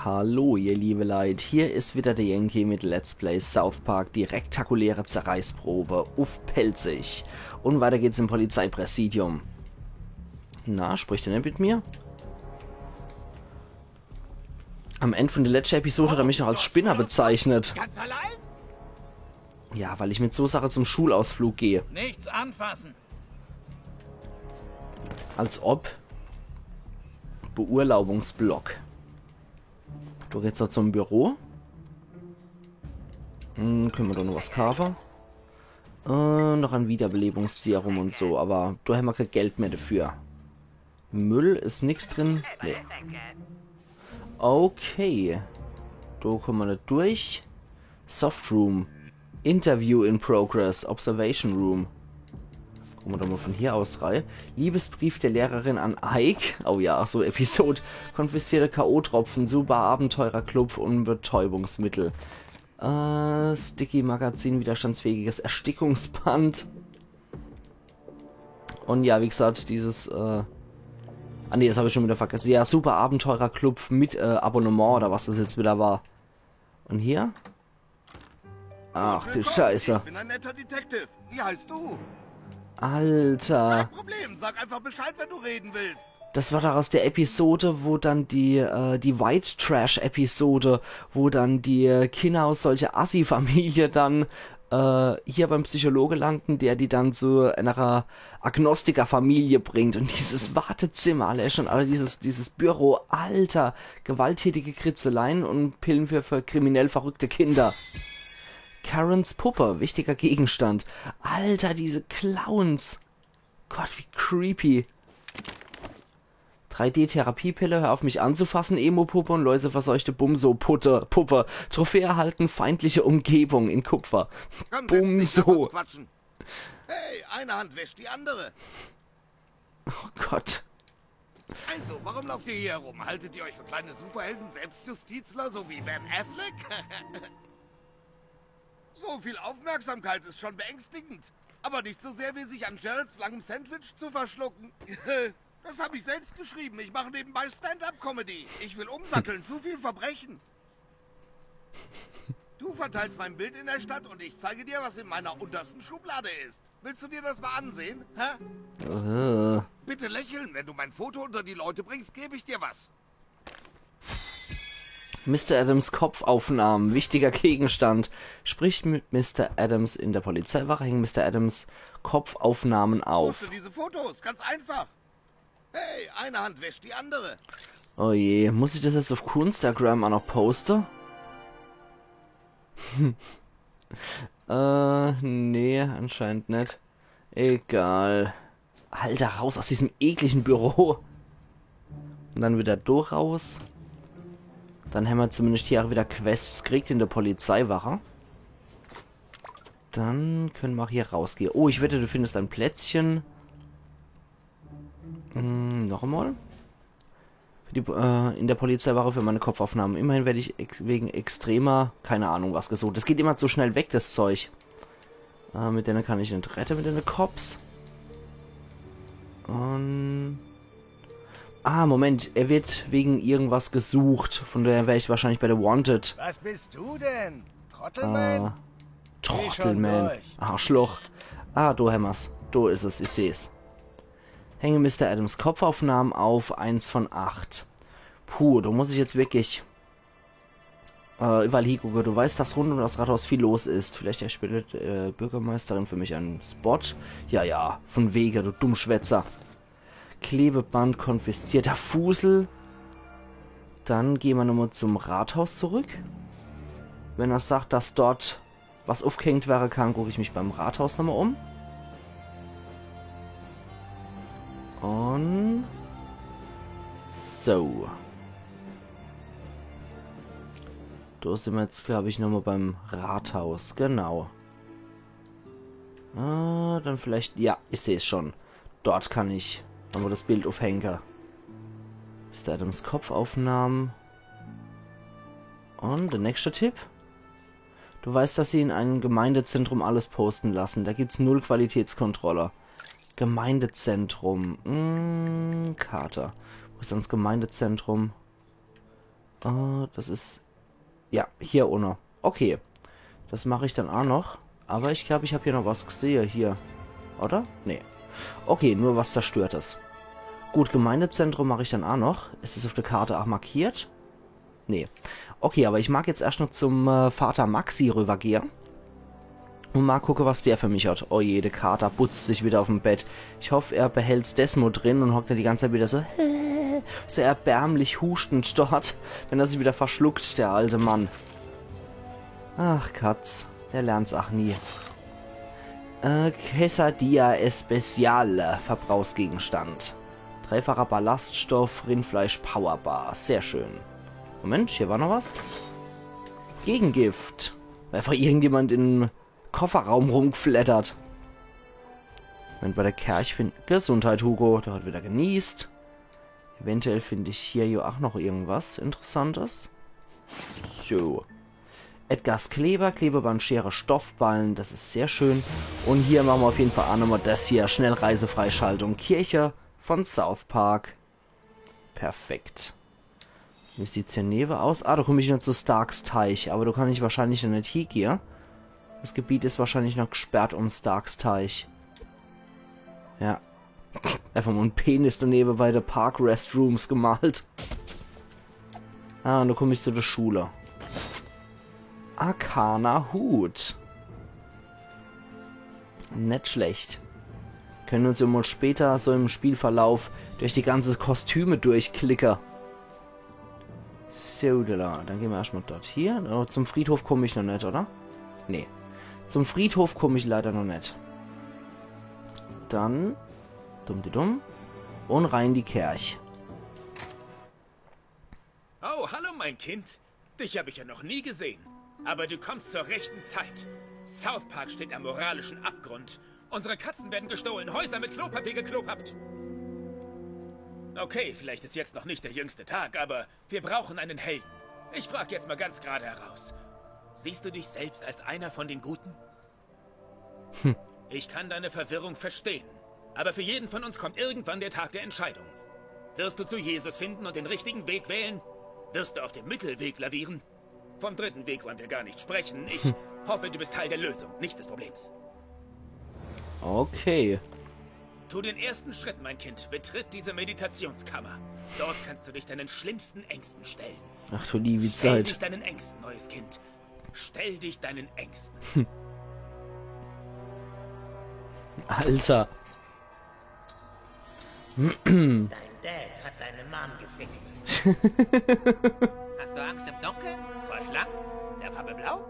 Hallo ihr liebe Leute, hier ist wieder der Yankee mit Let's Play South Park, die rektakuläre Zerreißprobe, uff pelzig. Und weiter geht's im Polizeipräsidium. Na, spricht er nicht mit mir? Am Ende von der letzten Episode hat er mich noch als Spinner bezeichnet. Ganz allein? Ja, weil ich mit so Sache zum Schulausflug gehe. Nichts anfassen. Als ob. Beurlaubungsblock. Du geht's da zum Büro. Können wir doch noch was kaufen. Noch ein Wiederbelebungsserum und so, aber da haben wir kein Geld mehr dafür. Müll ist nichts drin. Nee. Okay. Da kommen wir nicht durch. Softroom. Interview in progress. Observation Room. Gucken wir doch mal von hier aus rein. Liebesbrief der Lehrerin an Ike. Oh ja, so Episode. Konfiszierte K.O.-Tropfen, super Abenteurerclub und Betäubungsmittel. Sticky Magazin, widerstandsfähiges Erstickungsband. Und ja, wie gesagt, dieses... Ah ne, das habe ich schon wieder vergessen. Ja, super Abenteurerclub mit Abonnement oder was das jetzt wieder war. Und hier? Ach du Scheiße. Ich bin ein netter Detective. Wie heißt du? Alter. Kein Problem. Sag einfach Bescheid, wenn du reden willst. Das war doch aus der Episode, wo dann die White Trash Episode, wo dann die Kinder aus solcher Assi-Familie dann hier beim Psychologe landen, der die dann zu einer Agnostiker-Familie bringt. Und dieses Wartezimmer, und alle dieses Büro, alter, gewalttätige Kritzeleien und Pillen für kriminell verrückte Kinder. Karens Puppe, wichtiger Gegenstand. Alter, diese Clowns. Gott, wie creepy. 3D-Therapiepille, hör auf mich anzufassen, Emo-Puppe und läuseverseuchte Bumso-Puppe. Trophäe erhalten, feindliche Umgebung in Kupfer. Komm, Bumso. Hey, eine Hand wäscht die andere. Oh Gott. Also, warum lauft ihr hier herum? Haltet ihr euch für kleine Superhelden-Selbstjustizler, so wie Ben Affleck? So viel Aufmerksamkeit ist schon beängstigend. Aber nicht so sehr, wie sich an Jareds langem Sandwich zu verschlucken. Das habe ich selbst geschrieben. Ich mache nebenbei Stand-up-Comedy. Ich will umsatteln. Zu viel Verbrechen. Du verteilst mein Bild in der Stadt und ich zeige dir, was in meiner untersten Schublade ist. Willst du dir das mal ansehen? Hä? Bitte lächeln. Wenn du mein Foto unter die Leute bringst, gebe ich dir was. Mr. Adams Kopfaufnahmen, wichtiger Gegenstand. Spricht mit Mr. Adams in der Polizeiwache, hängen Mr. Adams Kopfaufnahmen auf. Poste diese Fotos, ganz einfach. Hey, eine Hand wäscht die andere. Oh je, muss ich das jetzt auf Instagram auch noch posten? Nee, anscheinend nicht. Egal. Alter, raus aus diesem ekligen Büro. Und dann wieder durch raus. Dann haben wir zumindest hier auch wieder Quests gekriegt in der Polizeiwache. Dann können wir auch hier rausgehen. Oh, ich wette, du findest ein Plätzchen. Noch einmal. In der Polizeiwache für meine Kopfaufnahmen. Immerhin werde ich wegen extremer, keine Ahnung was gesucht. Das geht immer so schnell weg, das Zeug. Mit denen kann ich nicht retten, mit den Cops. Und... Ah, Moment, er wird wegen irgendwas gesucht. Von daher wäre ich wahrscheinlich bei der Wanted. Was bist du denn? Trottelmann? Trottelmann. Arschloch. Ah, du Hämmers. Du ist es, ich sehe es. Hänge Mr. Adams Kopfaufnahmen auf 1 von 8. Puh, da muss ich jetzt wirklich... weil Hikugo, du weißt, dass rund um das Rathaus viel los ist. Vielleicht erspielt Bürgermeisterin für mich einen Spot? Ja, ja, von Wege, du Dummschwätzer. Klebeband, konfiszierter Fusel. Dann gehen wir nochmal zum Rathaus zurück. Wenn er sagt, dass dort was aufgehängt wäre, kann, gucke ich mich beim Rathaus nochmal um. Und... So. Da sind wir jetzt, glaube ich, nochmal beim Rathaus. Genau. Dann vielleicht... Ja, ich sehe es schon. Dort kann ich... Aber das Bild aufhängen. Mr. Adams Kopfaufnahmen. Und der nächste Tipp. Du weißt, dass sie in einem Gemeindezentrum alles posten lassen. Da gibt es 0 Qualitätskontrolle. Gemeindezentrum. Kater. Wo ist dann das Gemeindezentrum? Das ist... Ja, hier ohne. Okay. Das mache ich dann auch noch. Aber ich glaube, ich habe hier noch was gesehen. Hier. Oder? Nee. Okay, nur was Zerstörtes. Gut, Gemeindezentrum mache ich dann auch noch. Ist es auf der Karte auch markiert? Nee. Okay, aber ich mag jetzt erst noch zum Vater Maxi rübergehen. Und mal gucken, was der für mich hat. Oh je, der Kater putzt sich wieder auf dem Bett. Ich hoffe, er behält Desmo drin und hockt dann die ganze Zeit wieder so... so erbärmlich hustend dort, wenn er sich wieder verschluckt, der alte Mann. Ach, Katz. Der lernt's auch nie. Quesadilla Especial. Verbrauchsgegenstand. Dreifacher Ballaststoff, Rindfleisch, Powerbar. Sehr schön. Moment, hier war noch was. Gegengift. Weil einfach irgendjemand im Kofferraum rumflattert. Moment, bei der Kerch finden... Gesundheit, Hugo. Der hat wieder genießt. Eventuell finde ich hier auch noch irgendwas Interessantes. So. Edgars Kleber, Klebeband, Schere, Stoffballen. Das ist sehr schön. Und hier machen wir auf jeden Fall auch nochmal das hier. Schnellreisefreischaltung. Kirche von South Park. Perfekt. Wie sieht hier neben aus? Ah, da komme ich noch zu Starks Teich. Aber da kann ich wahrscheinlich noch nicht hingehen. Das Gebiet ist wahrscheinlich noch gesperrt um Starks Teich. Ja. Einfach mal ein Penis daneben bei der Park Restrooms gemalt. Ah, und da komme ich zu der Schule. Arcana Hut. Nicht schlecht. Können uns ja mal später so im Spielverlauf durch die ganze Kostüme durchklicken. So, da. Dann gehen wir erstmal dort hier. Oh, zum Friedhof komme ich noch nicht, oder? Nee. Zum Friedhof komme ich leider noch nicht. Dann... Dumm. Und rein die Kirche. Oh, hallo mein Kind. Dich habe ich ja noch nie gesehen. Aber du kommst zur rechten Zeit. South Park steht am moralischen Abgrund. Unsere Katzen werden gestohlen, Häuser mit Klopapier geklopappt. Okay, vielleicht ist jetzt noch nicht der jüngste Tag, aber wir brauchen einen Helden. Ich frage jetzt mal ganz gerade heraus. Siehst du dich selbst als einer von den Guten? Ich kann deine Verwirrung verstehen. Aber für jeden von uns kommt irgendwann der Tag der Entscheidung. Wirst du zu Jesus finden und den richtigen Weg wählen? Wirst du auf dem Mittelweg lavieren? Vom dritten Weg wollen wir gar nicht sprechen. Ich hoffe, du bist Teil der Lösung, nicht des Problems. Okay. Tu den ersten Schritt, mein Kind. Betritt diese Meditationskammer. Dort kannst du dich deinen schlimmsten Ängsten stellen. Ach du liebe Stell Zeit. dich deinen Ängsten, neues Kind. Stell dich deinen Ängsten. Alter. Dein Dad hat deine Mom gefickt. Hast du Angst im Dunkeln? Vor Schlangen? Der Farbe blau?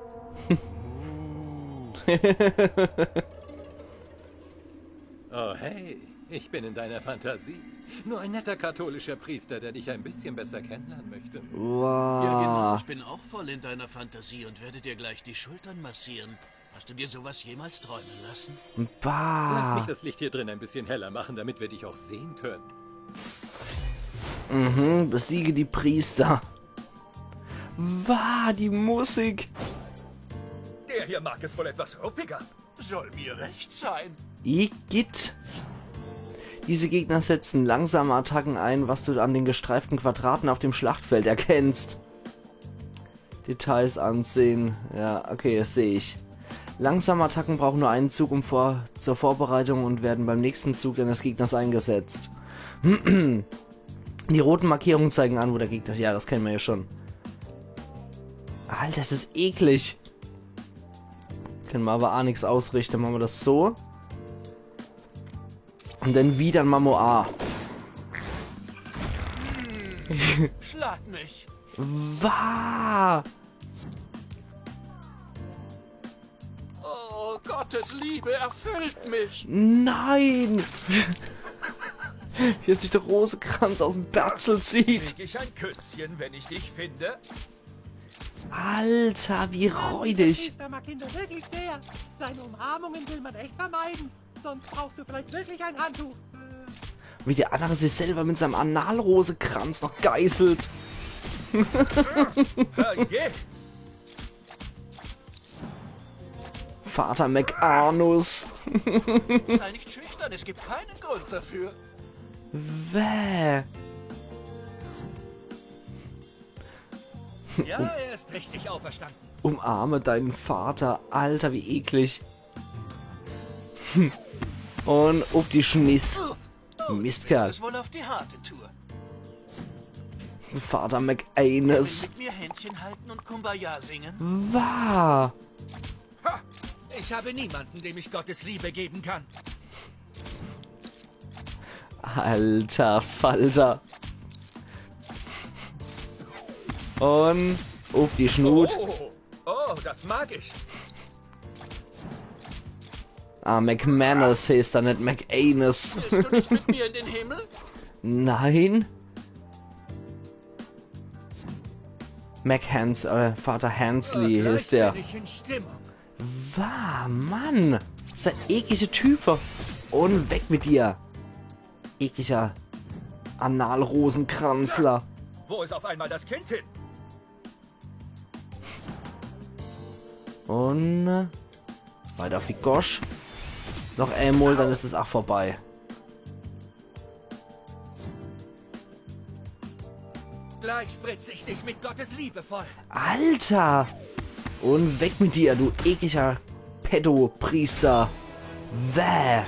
Oh hey, ich bin in deiner Fantasie. Nur ein netter katholischer Priester, der dich ein bisschen besser kennenlernen möchte. Wow. Ja, genau. Ich bin auch voll in deiner Fantasie und werde dir gleich die Schultern massieren. Hast du dir sowas jemals träumen lassen? Lass mich Bah. das Licht hier drin ein bisschen heller machen, damit wir dich auch sehen können. Besiege die Priester. Wow, die Musik. Der hier mag es wohl etwas ruppiger. Soll mir recht sein. Igitt. Diese Gegner setzen langsame Attacken ein, was du an den gestreiften Quadraten auf dem Schlachtfeld erkennst. Details ansehen. Ja, okay, das sehe ich. Langsame Attacken brauchen nur einen Zug zur Vorbereitung und werden beim nächsten Zug deines Gegners eingesetzt. Die roten Markierungen zeigen an, wo der Gegner... Ja, das kennen wir ja schon. Alter, das ist eklig. Können wir aber auch nichts ausrichten. Machen wir das so. Und dann wieder ein Mamo A. Schlag mich. Wah! Oh, Gottes Liebe erfüllt mich. Nein! Wie sich der Rosenkranz aus dem Bärzel zieht. Krieg ich ein Küsschen, wenn ich dich finde? Alter, wie räudig. Priester mag Kinder wirklich sehr. Seine Umarmungen will man echt vermeiden. Sonst brauchst du vielleicht wirklich ein Handtuch. Wie der andere sich selber mit seinem Analrosekranz noch geißelt. Herrje! Vater McAnus. Sei nicht schüchtern, es gibt keinen Grund dafür. Wäh. Ja, er ist richtig auferstanden. Umarme deinen Vater. Alter, wie eklig. Und auf die Schniss. Mistkerl. Das ist wohl auf die harte Tour. Vater McAnus. Mit mir Händchen halten und Kumbaya singen? Wahr. Ha! Ich habe niemanden, dem ich Gottes Liebe geben kann. Alter Falter. Und auf die Schnut. Oh, das mag ich. Ah, McManus heißt da nicht McAnus. Willst du nicht mit mir in den Himmel? Nein. Vater Hansley ist der. Bin ich in Stimmung. Wahr, Mann. Das ist ein ekliger Typ. Und weg mit dir. Ekliger Analrosenkranzler. Wo ist auf einmal das Kind hin? Und weiter auf die Gosch. Noch einmal, dann ist es auch vorbei. Gleich spritze ich dich mit Gottes Liebe voll. Alter! Und weg mit dir, du ekliger Pädo-Priester. Bäh.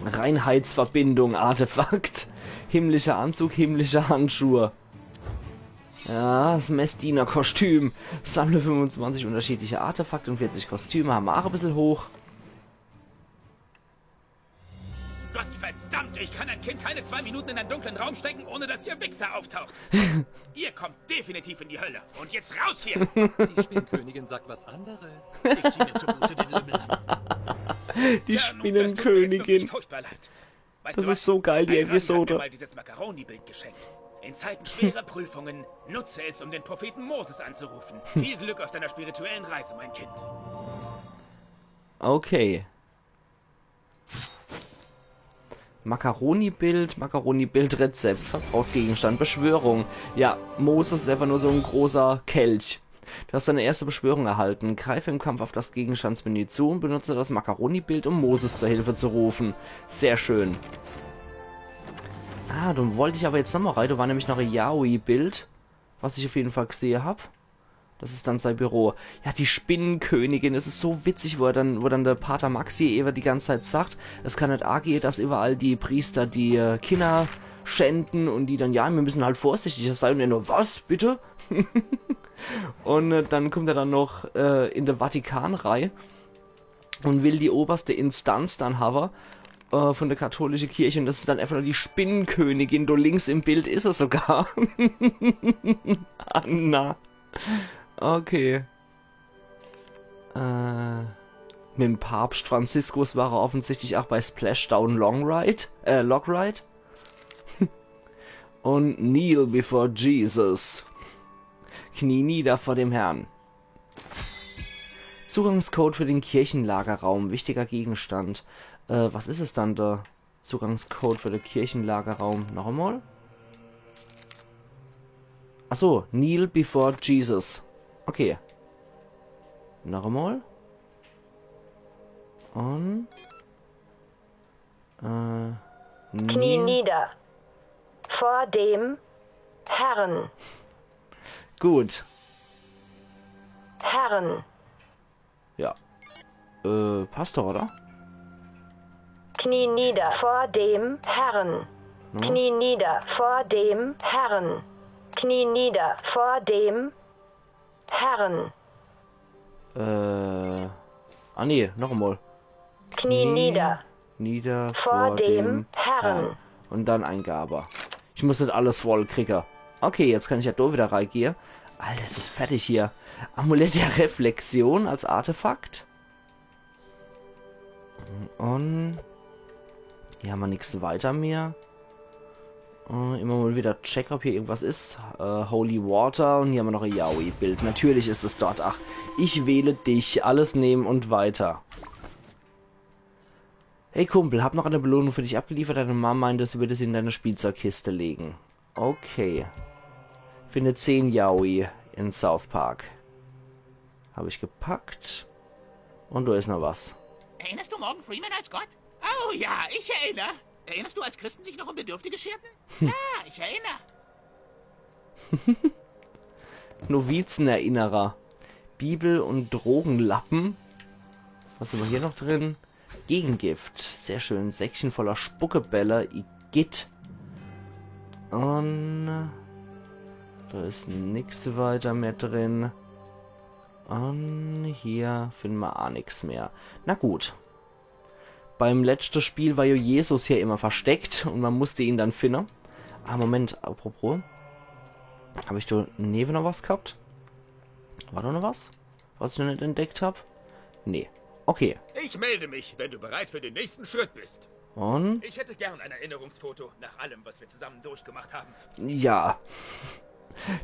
Reinheitsverbindung, Artefakt. Himmlischer Anzug, himmlische Handschuhe. Ja, das Messdiener-Kostüm. Sammle 25 unterschiedliche Artefakte und 40 Kostüme. Haben wir auch ein bisschen hoch. Gott verdammt, ich kann ein Kind keine 2 Minuten in einen dunklen Raum stecken, ohne dass ihr Wichser auftaucht. Ihr kommt definitiv in die Hölle. Und jetzt raus hier! Die Spinnkönigin sagt was anderes. Ich zieh mir zur Buße den Lümmel an. Die Ja, nun, das tut mir jetzt Spinnenkönigin. wirklich furchtbar leid. Weißt Das du ist was? so geil, die Ein Rand hat Episode. mir mal dieses Macaroni-Bild geschenkt. In Zeiten schwerer Prüfungen nutze es, um den Propheten Moses anzurufen. Viel Glück auf deiner spirituellen Reise, mein Kind. Okay. Macaroni-Bild, Verbrauchsgegenstand, Beschwörung. Ja, Moses ist einfach nur so ein großer Kelch. Du hast deine erste Beschwörung erhalten. Greife im Kampf auf das Gegenstandsmenü zu und benutze das Macaroni-Bild, um Moses zur Hilfe zu rufen. Sehr schön. Ah, dann wollte ich aber jetzt nochmal rein. Da war nämlich noch ein Yaoi-Bild, was ich auf jeden Fall gesehen habe. Das ist dann sein Büro. Ja, die Spinnenkönigin. Es ist so witzig, wo dann der Pater Maxi eben die ganze Zeit sagt, es kann nicht angehen, dass überall die Priester die Kinder schänden und die dann, ja, wir müssen halt vorsichtiger sein. Und er nur, was, bitte? Und dann kommt er dann noch in der Vatikan rein und will die oberste Instanz dann haben von der katholischen Kirche. Und das ist dann einfach nur die Spinnenkönigin. Da links im Bild ist er sogar. Anna. Okay. Mit dem Papst Franziskus war er offensichtlich auch bei Splashdown Logride. Und kneel before Jesus. Knie nieder vor dem Herrn. Zugangscode für den Kirchenlagerraum. Wichtiger Gegenstand. Was ist es dann, der Zugangscode für den Kirchenlagerraum? Noch einmal? Achso, kneel before Jesus. Okay. Noch einmal. Und... Knie nieder. Vor dem Herrn. Gut. Herrn. Ja. Passt doch, oder? Knie nieder. Vor dem Herrn. No? Knie nieder. Vor dem Herrn. Knie nieder. Vor dem Herrn. Ah nee, noch einmal. Knie nieder. Nieder Vor dem Herrn. Und dann Eingabe. Ich muss nicht alles voll kriegen. Okay, jetzt kann ich ja da wieder reingehen. Alter, es ist fertig hier. Amulett der Reflexion als Artefakt. Und hier haben wir nichts weiter mehr. Immer mal wieder check, ob hier irgendwas ist. Holy Water. Und hier haben wir noch ein Yaoi-Bild. Natürlich ist es dort. Ach, ich wähle dich. Alles nehmen und weiter. Hey Kumpel, hab noch eine Belohnung für dich abgeliefert. Deine Mama meinte, sie würde sie in deine Spielzeugkiste legen. Okay. Finde 10 Yaoi in South Park. Habe ich gepackt. Und da ist noch was. Erinnerst du Morgan Freeman als Gott? Oh ja, ich erinnere. Erinnerst du, als Christen sich noch um Bedürftige scherten? Ja, ich erinnere. Novizenerinnerer. Bibel und Drogenlappen. Was haben wir hier noch drin? Gegengift. Sehr schön. Säckchen voller Spuckebälle. Igitt. Und da ist nichts weiter mehr drin. Und hier finden wir auch nichts mehr. Na gut. Beim letzten Spiel war ja Jesus hier immer versteckt und man musste ihn dann finden. Ah, Moment, apropos. Habe ich da neben noch was gehabt? War da noch was? Was ich noch nicht entdeckt habe? Nee. Okay. Ich melde mich, wenn du bereit für den nächsten Schritt bist. Und? Ich hätte gern ein Erinnerungsfoto nach allem, was wir zusammen durchgemacht haben. Ja.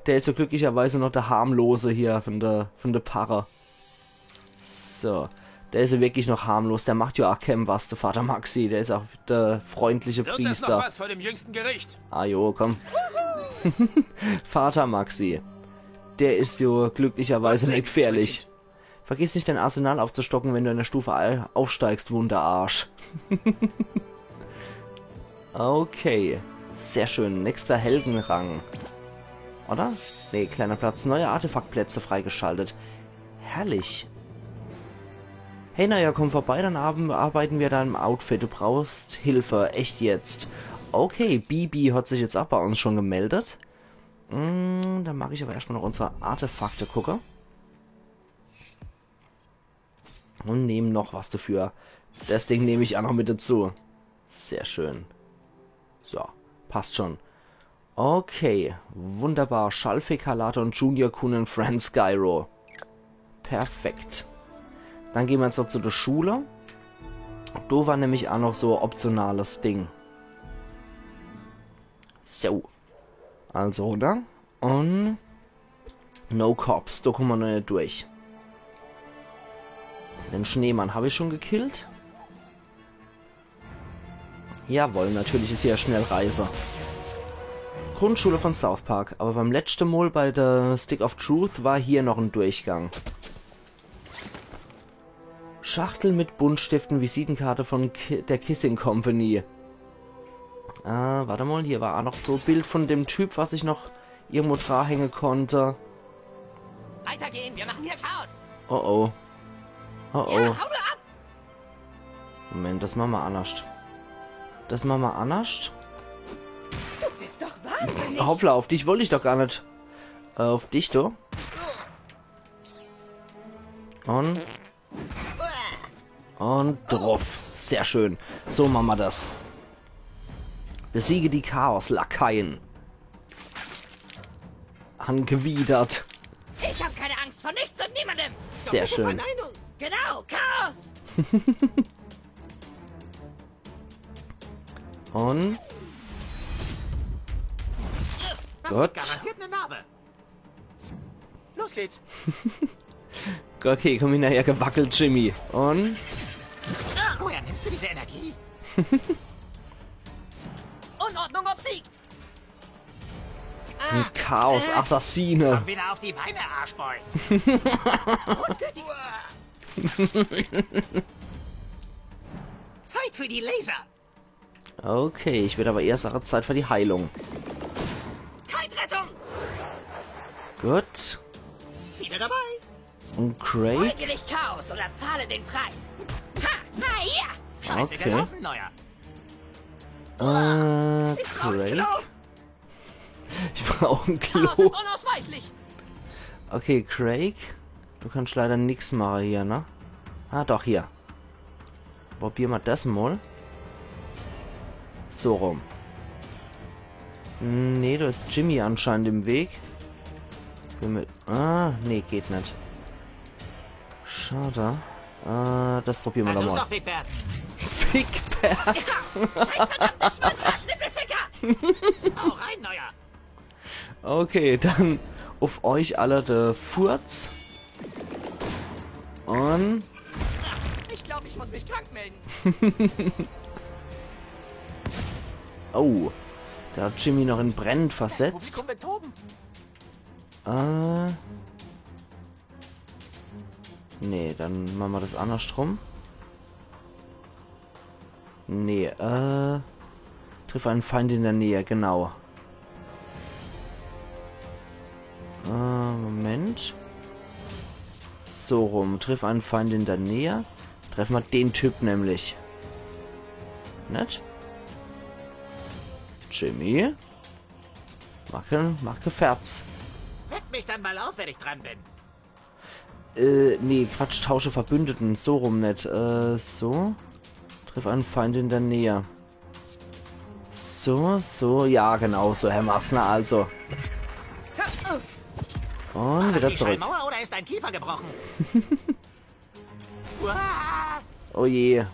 Der ist so glücklicherweise noch der harmlose hier von der Parre. So. Der ist ja wirklich noch harmlos. Der macht ja auch kein was, der Vater Maxi. Der ist auch der freundliche Wird das noch Priester. was vor dem jüngsten Gericht? Ah jo, komm. Vater Maxi. Der ist so glücklicherweise nicht gefährlich. Vergiss nicht, dein Arsenal aufzustocken, wenn du in der Stufe aufsteigst, Wunderarsch. Okay. Sehr schön. Nächster Heldenrang. Oder? Nee, kleiner Platz. Neue Artefaktplätze freigeschaltet. Herrlich. Hey, naja, komm vorbei, dann arbeiten wir da im Outfit. Du brauchst Hilfe. Echt jetzt. Okay, Bibi hat sich jetzt auch bei uns schon gemeldet. Dann mag ich aber erstmal noch unsere Artefakte gucken. Und nehme noch was dafür. Das Ding nehme ich auch noch mit dazu. Sehr schön. So, passt schon. Okay, wunderbar. Schalfekalator und Junior Kun und Friend Skyro. Perfekt. Dann gehen wir jetzt noch zu der Schule. Da war nämlich auch noch so optionales Ding. So. Also, oder? Und No Cops, da kommen wir noch nicht durch. Den Schneemann habe ich schon gekillt. Jawohl, natürlich ist hier eine Schnellreise. Grundschule von South Park. Aber beim letzten Mal bei der Stick of Truth war hier noch ein Durchgang. Schachtel mit Buntstiften, Visitenkarte von der Kissing Company. Warte mal, hier war auch noch so ein Bild von dem Typ, was ich noch irgendwo dran hängen konnte. Weitergehen, wir machen hier Chaos. Oh oh. Oh oh. Ja, hau ab. Moment, das machen wir anders. Das machen wir anders. Du bist doch wahnsinnig. Hoppla, auf dich wollte ich doch gar nicht. Auf dich, du. Und drauf. Sehr schön. So machen wir das. Besiege die Chaos-Lakaien. Angewidert. Ich habe keine Angst vor nichts und niemandem. Sehr schön. Genau, Chaos. Und gut. Garantiert eine Narbe. Los geht's. Okay, komm hinterher gewackelt, Jimmy. Und Woher nimmst du diese Energie? Unordnung obsiegt. ein Chaos-Assassine. Komm wieder auf die Beine, Arschboy. Zeit für die Laser. Okay, ich werde aber erst Zeit für die Heilung. Kaltrettung. Gut. Wieder dabei. Und Craig? Folge dich Chaos oder zahle den Preis. Ha, hier. Scheiße Okay. gelaufen, Neuer. Craig? Ich brauche ein Chaos Klo. ist unausweichlich. Okay, Craig. Du kannst leider nichts machen hier, ne? Ah, doch, hier. Probier mal das mal. So rum. Nee, da ist Jimmy anscheinend im Weg. Nee, geht nicht. Schade. Das probieren wir doch Versuch's mal. doch, Fickbert. Fickbert! Scheiß verdammte Schwanzverschnippelficker. Hau rein, Neuer. Okay, dann auf euch alle der Furz. Und Ich glaube, ich muss mich krank melden. oh, da hat Jimmy noch in Brand versetzt. Publikum wird toben. Nee, dann machen wir das andersrum. Nee, triff einen Feind in der Nähe, genau. Moment. Moment. So rum. Triff einen Feind in der Nähe. Treffen wir den Typ nämlich. Nett? Jimmy? Mach Gefährts. Weck mich dann mal auf, wenn ich dran bin. Nee, Quatsch, tausche Verbündeten. So rum nicht. So. Triff einen Feind in der Nähe. So, ja, genau, so, Herr Massner, also. Und wieder zurück. Schallmauer oder ist ein Kiefer gebrochen? Oh je.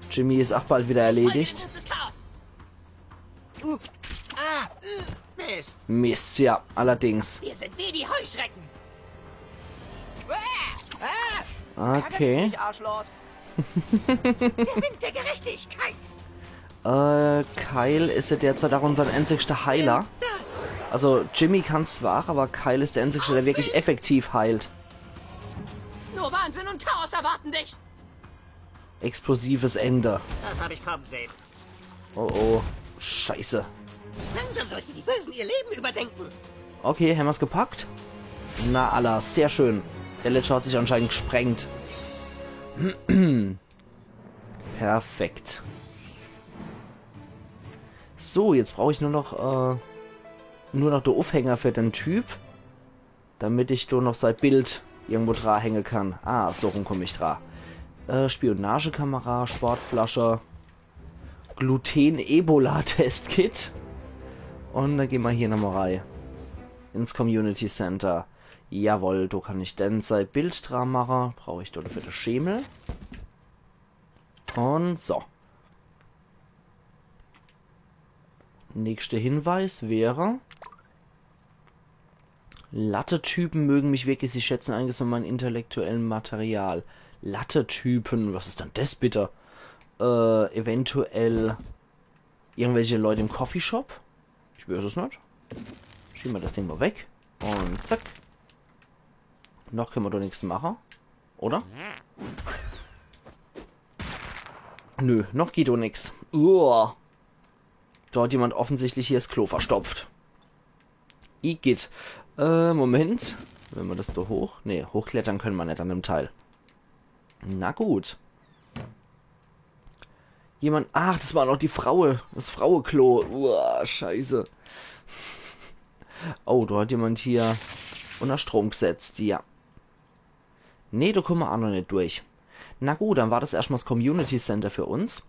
Jimmy ist auch bald wieder erledigt. Mist. Mist, ja, allerdings. Wir sind wie die Heuschrecken. Okay. Der Wind der Gerechtigkeit. Kyle ist ja derzeit auch unser einzigster Heiler. Also, Jimmy kann zwar, aber Kyle ist der einzige, der wirklich effektiv heilt. Nur Wahnsinn und Chaos erwarten dich. Explosives Ende. Das habe ich kommen sehen. Oh, scheiße. Langsam sollten die Bösen ihr Leben überdenken. Okay, haben wir's gepackt? Na, Allah, sehr schön. Der Ledger hat sich anscheinend gesprengt. Perfekt. So, jetzt brauche ich nur noch der Aufhänger für den Typ, damit ich da noch sein Bild irgendwo dran hängen kann. Ah, so rum komme ich dran. Spionagekamera, Sportflasche, Gluten-Ebola-Testkit. Und dann gehen wir hier nochmal rein. Ins Community Center. Jawohl, da kann ich dann sein Bild dran machen. Brauche ich dort für das Schemel. Und so. Nächster Hinweis wäre: Latte-Typen mögen mich wirklich, sie schätzen einiges von meinem intellektuellen Material. Latte-Typen, was ist dann das bitte? Eventuell irgendwelche Leute im Coffeeshop? Ich weiß es nicht. Schieben wir das Ding mal weg. Und zack. Noch können wir doch nichts machen. Oder? Nö, noch geht doch nichts. Da hat jemand offensichtlich hier das Klo verstopft. Igitt. Moment. Wenn wir das da hoch... Ne, hochklettern können wir nicht an dem Teil. Na gut. Jemand... Ach, das war noch die Frau. Das Frauenklo. Scheiße. Oh, da hat jemand hier unter Strom gesetzt. Ja. Ne, da kommen wir auch noch nicht durch. Na gut, dann war das erstmal das Community Center für uns.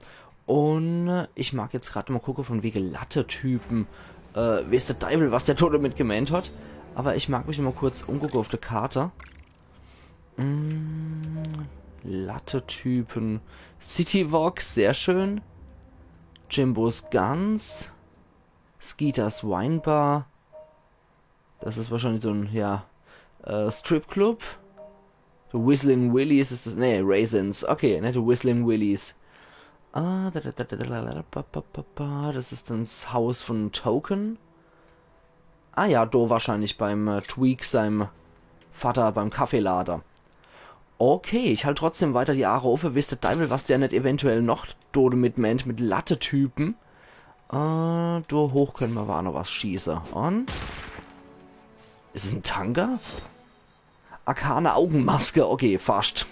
Und ich mag jetzt gerade mal gucken, von wegen Latte-Typen. Weiß der Teufel, was der Tote mit gemeint hat. Aber ich mag mich mal kurz umgucken auf der Karte. Latte-Typen. Cityvox, sehr schön. Jimbo's Guns. Skeeters Winebar. Das ist wahrscheinlich so ein, ja, Stripclub. The Whistling Willies ist das... Ne, Raisins. Okay, ne, The Whistling Willies. Das ist dann das Haus von Token. Ah ja, da wahrscheinlich beim Tweak, seinem Vater, beim Kaffeelader. Okay, ich halte trotzdem weiter die Aare offen. Wisst ihr Teufel, was der nicht eventuell noch Tode mit Latte-Typen. Da hoch können wir aber auch noch was schießen. Und... Ist es ein Tanker? Arkane Augenmaske. Okay, fast.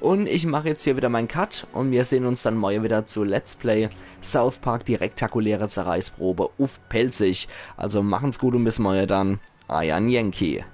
Und ich mache jetzt hier wieder meinen Cut. Und wir sehen uns dann morgen wieder zu Let's Play South Park, die rektakuläre Zerreißprobe. Uff, pelzig. Also machen's gut und bis morgen dann. Euer Yankee.